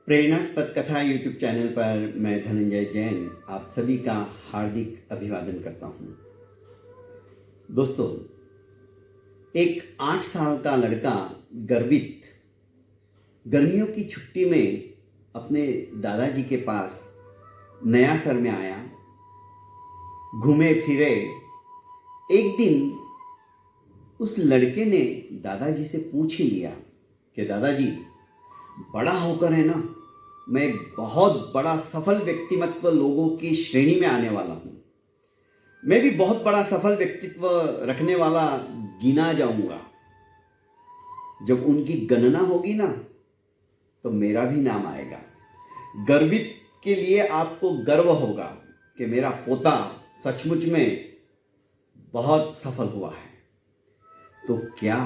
प्रेरणास्पद कथा YouTube channel पर मैं धनंजय जैन आप सभी का हार्दिक अभिवादन करता हूँ। दोस्तों, एक 8 साल का लड़का गर्वित गर्मियों की छुट्टी में अपने दादाजी के पास नया सर में आया। घूमे फिरे। एक दिन उस लड़के ने दादाजी से पूछ ही लिया कि दादाजी, बड़ा होकर है ना, मैं बहुत बड़ा सफल व्यक्तिमत्व लोगों की श्रेणी में आने वाला हूँ। मैं भी बहुत बड़ा सफल व्यक्तित्व रखने वाला गिना जाऊंगा। जब उनकी गणना होगी ना, तो मेरा भी नाम आएगा। गर्वित के लिए आपको गर्व होगा कि मेरा पोता सचमुच में बहुत सफल हुआ है। तो क्या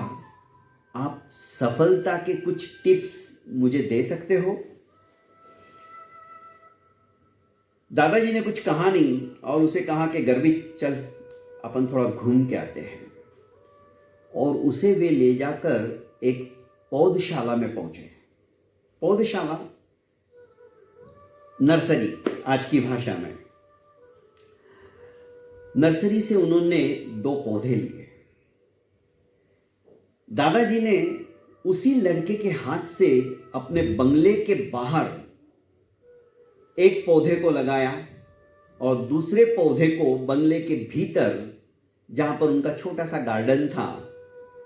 आप सफलता के कुछ टिप्स मुझे दे सकते हो? दादाजी ने कुछ कहा नहीं और उसे कहा कि गर्वित, चल अपन थोड़ा घूम के आते हैं। और उसे वे ले जाकर एक पौधशाला में पहुंचे। पौधशाला, नर्सरी आज की भाषा में। नर्सरी से उन्होंने 2 पौधे लिए। दादाजी ने उसी लड़के के हाथ से अपने बंगले के बाहर एक पौधे को लगाया और दूसरे पौधे को बंगले के भीतर, जहां पर उनका छोटा सा गार्डन था,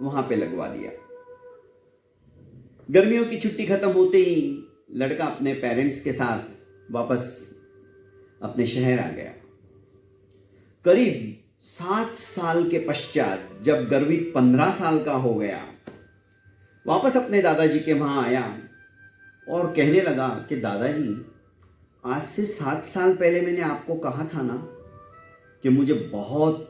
वहां पे लगवा दिया। गर्मियों की छुट्टी खत्म होते ही लड़का अपने पेरेंट्स के साथ वापस अपने शहर आ गया। करीब 7 साल के पश्चात जब गर्वित 15 साल का हो गया, वापस अपने दादाजी के वहां आया और कहने लगा कि दादाजी, आज से 7 साल पहले मैंने आपको कहा था ना कि मुझे बहुत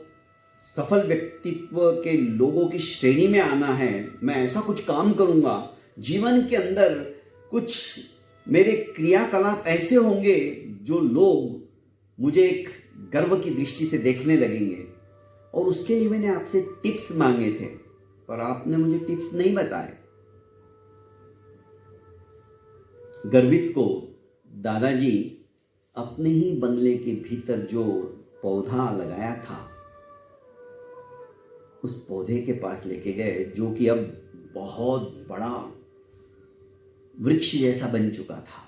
सफल व्यक्तित्व के लोगों की श्रेणी में आना है। मैं ऐसा कुछ काम करूंगा, जीवन के अंदर कुछ मेरे क्रियाकलाप ऐसे होंगे जो लोग मुझे एक गर्व की दृष्टि से देखने लगेंगे। और उसके लिए मैंने आपसे टिप्स मांगे थे, पर आपने मुझे टिप्स नहीं बताए। गर्वित को दादाजी अपने ही बंगले के भीतर जो पौधा लगाया था, उस पौधे के पास लेके गए, जो कि अब बहुत बड़ा वृक्ष जैसा बन चुका था।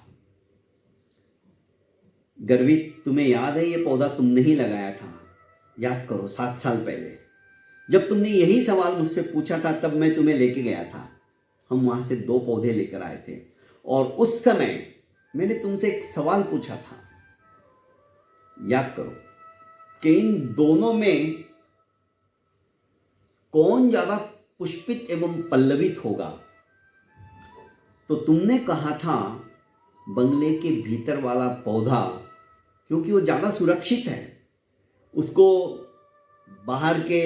गर्वित, तुम्हें याद है ये पौधा तुमने ही लगाया था? याद करो, 7 साल पहले जब तुमने यही सवाल मुझसे पूछा था, तब मैं तुम्हें लेके गया था। हम वहां से 2 पौधे लेकर आए थे और उस समय मैंने तुमसे एक सवाल पूछा था। याद करो कि इन दोनों में कौन ज्यादा पुष्पित एवं पल्लवित होगा? तो तुमने कहा था बंगले के भीतर वाला पौधा, क्योंकि वो ज्यादा सुरक्षित है, उसको बाहर के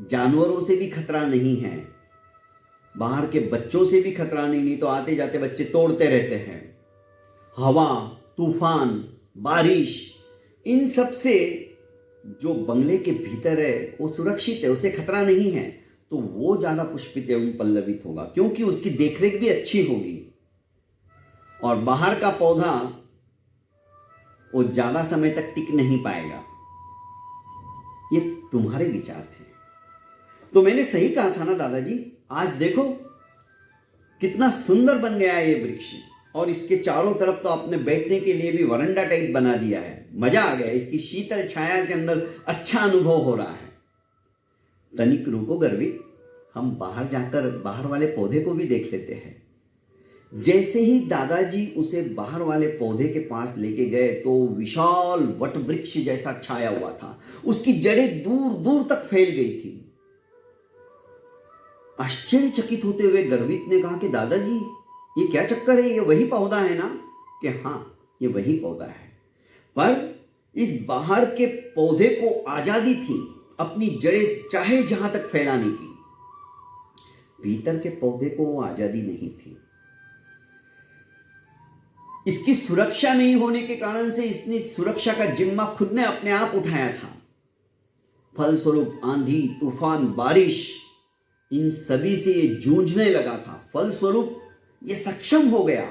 जानवरों से भी खतरा नहीं है, बाहर के बच्चों से भी खतरा नहीं तो आते जाते बच्चे तोड़ते रहते हैं। हवा, तूफान, बारिश, इन सब से जो बंगले के भीतर है वो सुरक्षित है, उसे खतरा नहीं है। तो वो ज्यादा पुष्पित एवं पल्लवित होगा, क्योंकि उसकी देखरेख भी अच्छी होगी। और बाहर का पौधा वो ज्यादा समय तक टिक नहीं पाएगा। ये तुम्हारे विचार थे। तो मैंने सही कहा था ना दादाजी? आज देखो कितना सुंदर बन गया है ये वृक्ष, और इसके चारों तरफ तो आपने बैठने के लिए भी वरांडा टाइप बना दिया है। मजा आ गया, इसकी शीतल छाया के अंदर अच्छा अनुभव हो रहा है। तनिक रुको गर्वित, हम बाहर जाकर बाहर वाले पौधे को भी देख लेते हैं। जैसे ही दादाजी उसे बाहर वाले पौधे के पास लेके गए, तो विशाल वट वृक्ष जैसा छाया हुआ था। उसकी जड़ें दूर दूर तक फैल गई थी। आश्चर्यचकित होते हुए गर्वित ने कहा कि दादाजी, ये क्या चक्कर है? ये वही पौधा है ना? कि हाँ, ये वही पौधा है, पर इस बाहर के पौधे को आजादी थी अपनी जड़ें चाहे जहां तक फैलाने की। भीतर के पौधे को वो आजादी नहीं थी। इसकी सुरक्षा नहीं होने के कारण से इसने सुरक्षा का जिम्मा खुद ने अपने आप उठाया था। फलस्वरूप आंधी, तूफान, बारिश, इन सभी से ये जूझने लगा था। फलस्वरूप ये सक्षम हो गया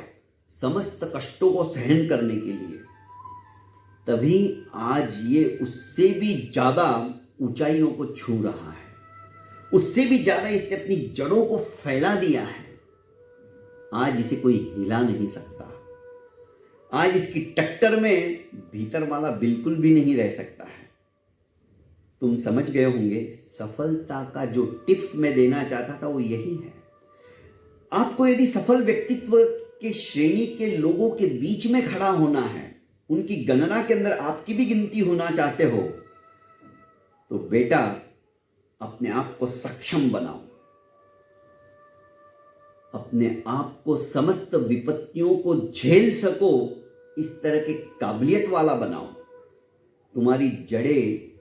समस्त कष्टों को सहन करने के लिए, तभी आज ये उससे भी ज़्यादा ऊंचाइयों को छू रहा है, उससे भी ज़्यादा इसने अपनी जड़ों को फैला दिया है। आज इसे कोई हिला नहीं सकता। आज इसकी टक्कर में भीतर वाला बिल्कुल भी नहीं रह सकता है। तुम समझ गए होंगे, सफलता का जो टिप्स मैं देना चाहता था वो यही है। आपको यदि सफल व्यक्तित्व के श्रेणी के लोगों के बीच में खड़ा होना है, उनकी गणना के अंदर आपकी भी गिनती होना चाहते हो, तो बेटा अपने आप को सक्षम बनाओ, अपने आप को समस्त विपत्तियों को झेल सको, इस तरह के काबिलियत वाला बनाओ। तुम्हारी जड़ें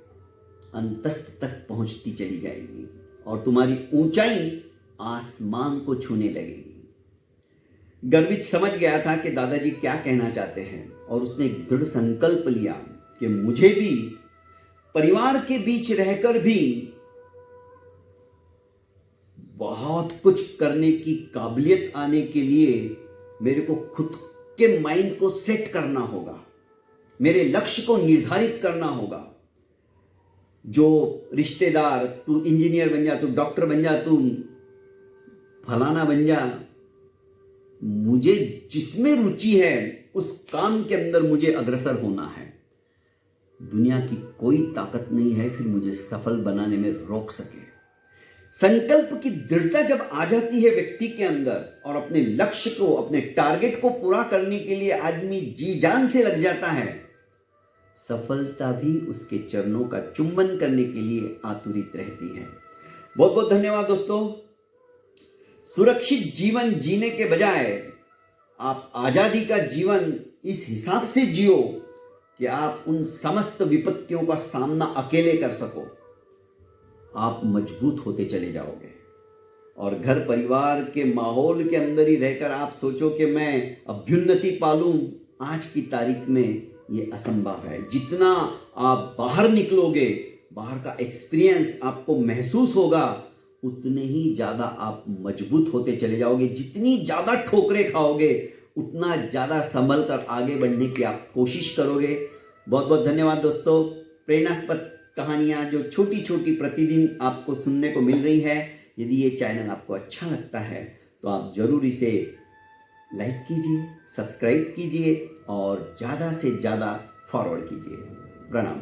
अंतस्थ तक पहुंचती चली जाएगी और तुम्हारी ऊंचाई आसमान को छूने लगेगी। गर्वित समझ गया था कि दादाजी क्या कहना चाहते हैं और उसने एक दृढ़ संकल्प लिया कि मुझे भी परिवार के बीच रहकर भी बहुत कुछ करने की काबिलियत आने के लिए मेरे को खुद के माइंड को सेट करना होगा, मेरे लक्ष्य को निर्धारित करना होगा। जो रिश्तेदार, तू इंजीनियर बन जा, तू डॉक्टर बन जा, तू फलाना बन जा, मुझे जिसमें रुचि है उस काम के अंदर मुझे अग्रसर होना है। दुनिया की कोई ताकत नहीं है फिर मुझे सफल बनाने में रोक सके। संकल्प की दृढ़ता जब आ जाती है व्यक्ति के अंदर और अपने लक्ष्य को, अपने टारगेट को पूरा करने के लिए आदमी जी जान से लग जाता है, सफलता भी उसके चरणों का चुंबन करने के लिए आतुरित रहती है। बहुत बहुत धन्यवाद दोस्तों। सुरक्षित जीवन जीने के बजाय आप आजादी का जीवन इस हिसाब से जियो कि आप उन समस्त विपत्तियों का सामना अकेले कर सको। आप मजबूत होते चले जाओगे और घर परिवार के माहौल के अंदर ही रहकर आप सोचो कि मैं अभ्युन्नति पालूं, आज की तारीख में ये असंभव है। जितना आप बाहर निकलोगे, बाहर का एक्सपीरियंस आपको महसूस होगा, उतने ही ज़्यादा आप मजबूत होते चले जाओगे। जितनी ज़्यादा ठोकरें खाओगे, उतना ज़्यादा संभल कर आगे बढ़ने की आप कोशिश करोगे। बहुत बहुत धन्यवाद दोस्तों। प्रेरणास्पद कहानियाँ जो छोटी छोटी प्रतिदिन आपको सुनने को मिल रही है, यदि ये चैनल आपको अच्छा लगता है तो आप ज़रूर इसे लाइक कीजिए, सब्सक्राइब कीजिए और ज़्यादा से ज़्यादा फॉरवर्ड कीजिए। प्रणाम।